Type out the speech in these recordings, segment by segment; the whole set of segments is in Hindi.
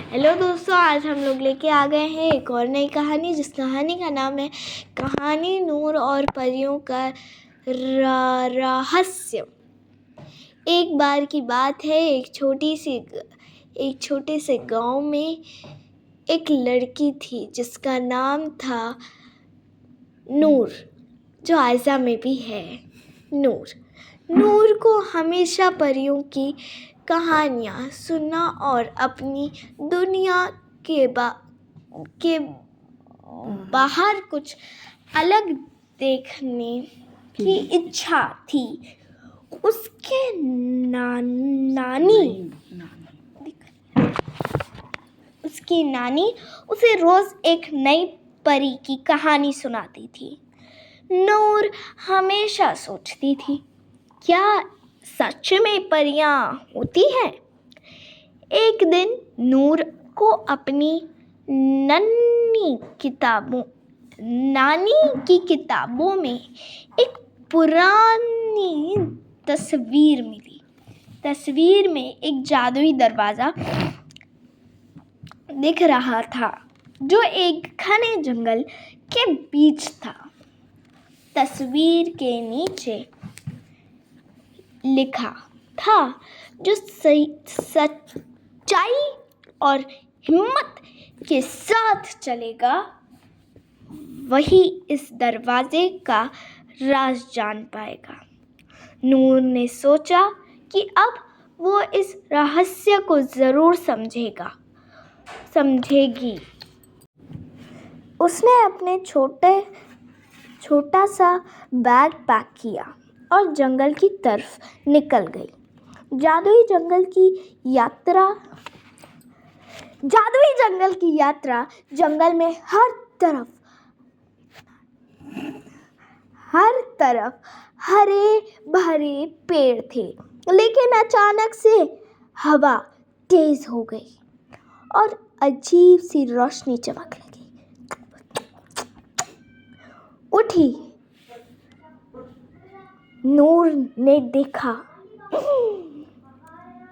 हेलो दोस्तों, आज हम लोग लेके आ गए हैं एक और नई कहानी, जिस कहानी का नाम है कहानी नूर और परियों का रहस्य। एक बार की बात है, एक छोटे से गांव में एक लड़की थी जिसका नाम था नूर, जो आयशा में भी है। नूर को हमेशा परियों की कहानियाँ सुनना और अपनी दुनिया के बाहर कुछ अलग देखने की इच्छा थी। उसके उसकी नानी उसे रोज एक नई परी की कहानी सुनाती थी। नूर हमेशा सोचती थी, क्या सच में परियां होती हैं? एक दिन नूर को अपनी नानी की किताबों में एक पुरानी तस्वीर मिली। तस्वीर में एक जादुई दरवाजा दिख रहा था, जो एक घने जंगल के बीच था। तस्वीर के नीचे लिखा था, जो सच्चाई और हिम्मत के साथ चलेगा, वही इस दरवाजे का राज जान पाएगा। नूर ने सोचा कि अब वो इस रहस्य को जरूर समझेगी। उसने अपने छोटा सा बैग पैक किया और जंगल की तरफ निकल गई। जादुई जंगल की यात्रा जंगल में हर तरफ हरे भरे पेड़ थे, लेकिन अचानक से हवा तेज हो गई और अजीब सी रोशनी चमक उठी। नूर ने देखा,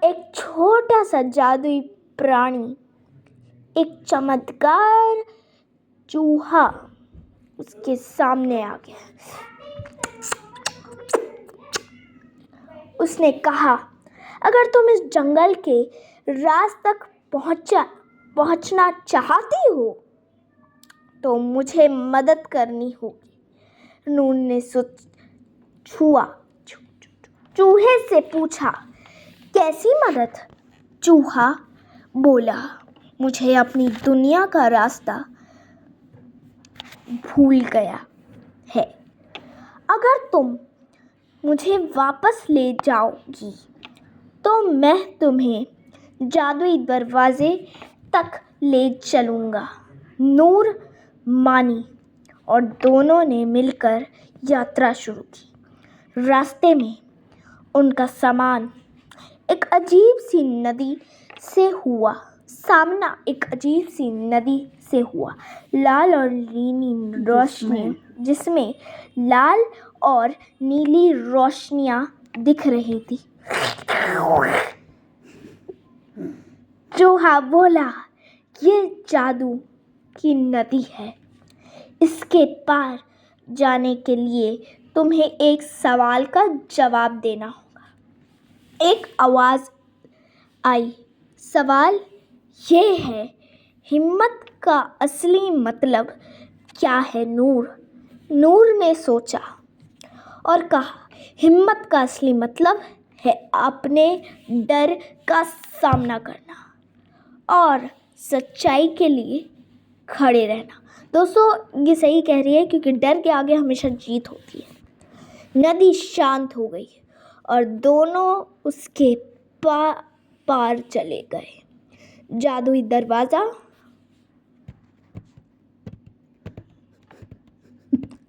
एक छोटा सा जादुई प्राणी, एक चमत्कार चूहा उसके सामने आ गया। उसने कहा, अगर तुम इस जंगल के राज तक पहुंचना चाहती हो तो मुझे मदद करनी होगी। नूर ने चूहे से पूछा, कैसी मदद? चूहा बोला, मुझे अपनी दुनिया का रास्ता भूल गया है। अगर तुम मुझे वापस ले जाओगी तो मैं तुम्हें जादुई दरवाजे तक ले चलूँगा। नूर मानी और दोनों ने मिलकर यात्रा शुरू की। रास्ते में उनका सामना एक अजीब सी नदी से हुआ। लाल और नीली रोशनी, जिसमें लाल और नीली रोशनियां दिख रही थी। चूहा बोला, ये जादू की नदी है। इसके पार जाने के लिए तुम्हें एक सवाल का जवाब देना होगा। एक आवाज आई, सवाल ये है, हिम्मत का असली मतलब क्या है? नूर ने सोचा और कहा, हिम्मत का असली मतलब है अपने डर का सामना करना और सच्चाई के लिए खड़े रहना। दोस्तों, ये सही कह रही है, क्योंकि डर के आगे हमेशा जीत होती है। नदी शांत हो गई और दोनों उसके पार चले गए। जादुई दरवाजा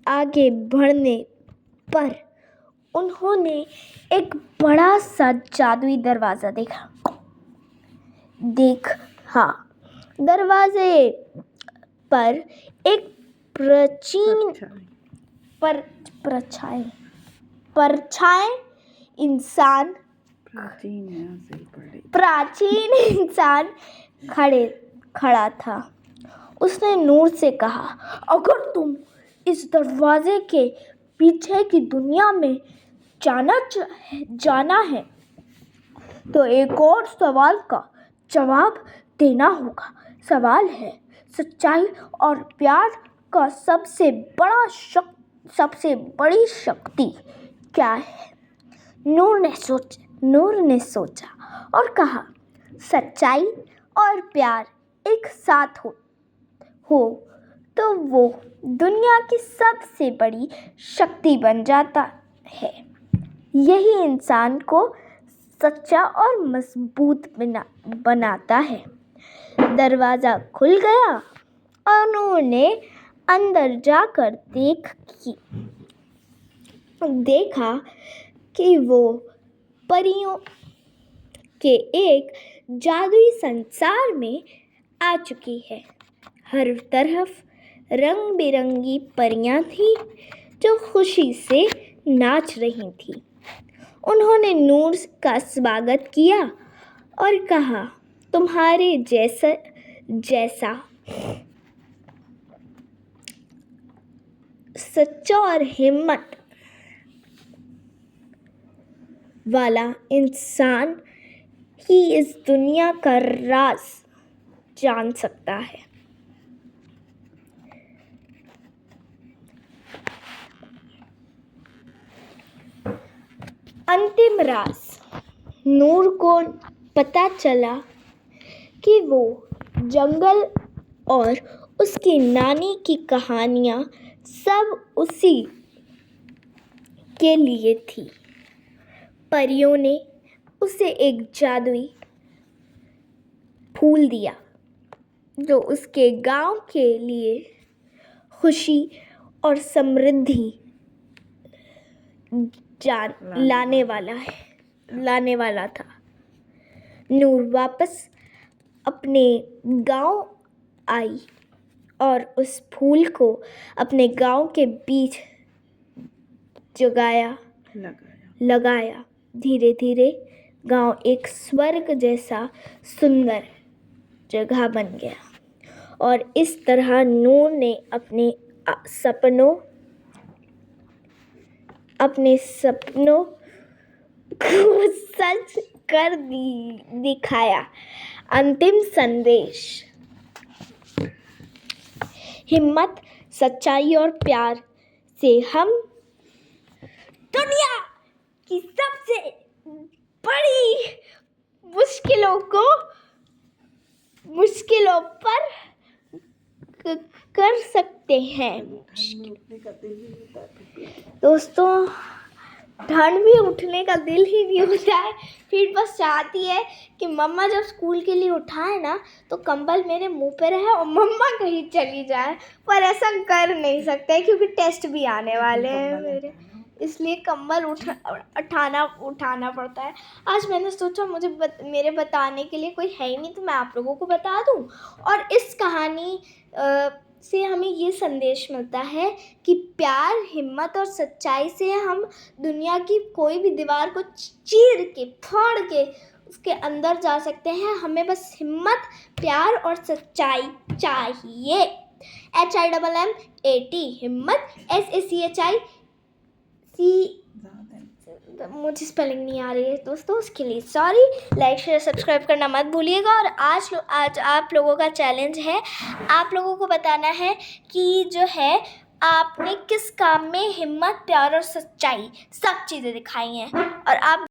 आगे बढ़ने पर उन्होंने एक बड़ा सा जादुई दरवाजा देखा। दरवाजे पर एक प्राचीन इंसान खड़ा था। उसने नूर से कहा, अगर तुम इस दरवाजे के पीछे की दुनिया में जाना है तो एक और सवाल का जवाब देना होगा। सवाल है, सच्चाई और प्यार का सबसे बड़ी शक्ति क्या है? नूर ने सोचा और कहा, सच्चाई और प्यार एक साथ हो तो वो दुनिया की सबसे बड़ी शक्ति बन जाता है। यही इंसान को सच्चा और मजबूत बनाता है। दरवाज़ा खुल गया और नूर ने अंदर जाकर देखा कि वो परियों के एक जादुई संसार में आ चुकी है। हर तरफ रंग बिरंगी परियां थीं जो खुशी से नाच रही थीं। उन्होंने नूर का स्वागत किया और कहा, तुम्हारे जैसा सच्चा और हिम्मत वाला इंसान ही इस दुनिया का राज जान सकता है। अंतिम राज। नूर को पता चला कि वो जंगल और उसकी नानी की कहानियाँ सब उसी के लिए थी। परियों ने उसे एक जादुई फूल दिया जो उसके गांव के लिए खुशी और समृद्धि लाने वाला था। नूर वापस अपने गांव आई और उस फूल को अपने गांव के बीच लगाया। धीरे धीरे गांव एक स्वर्ग जैसा सुंदर जगह बन गया और इस तरह नूर ने अपने सपनों को सच कर दिखाया। अंतिम संदेश। हिम्मत, सच्चाई और प्यार से हम दुनिया की सबसे बड़ी मुश्किलों पर कर सकते हैं। दोस्तों, ठंड भी उठने का दिल ही नहीं होता है, फिर बस चाहती है कि मम्मा जब स्कूल के लिए उठाए ना तो कंबल मेरे मुंह पे रहे और मम्मा कहीं चली जाए, पर ऐसा कर नहीं सकते क्योंकि टेस्ट भी आने वाले हैं मेरे, इसलिए कंबल उठाना पड़ता है। आज मैंने सोचा मेरे बताने के लिए कोई है ही नहीं तो मैं आप लोगों को बता दूं। और इस कहानी से हमें ये संदेश मिलता है कि प्यार, हिम्मत और सच्चाई से हम दुनिया की कोई भी दीवार को चीर के फाड़ के उसके अंदर जा सकते हैं। हमें बस हिम्मत, प्यार और सच्चाई चाहिए। HIMMAT, हिम्मत, SACHI मुझे स्पेलिंग नहीं आ रही है दोस्तों, उसके लिए सॉरी। लाइक, शेयर, सब्सक्राइब करना मत भूलिएगा। और आज आप लोगों का चैलेंज है, आप लोगों को बताना है कि जो है आपने किस काम में हिम्मत, प्यार और सच्चाई सब चीज़ें दिखाई हैं। और आप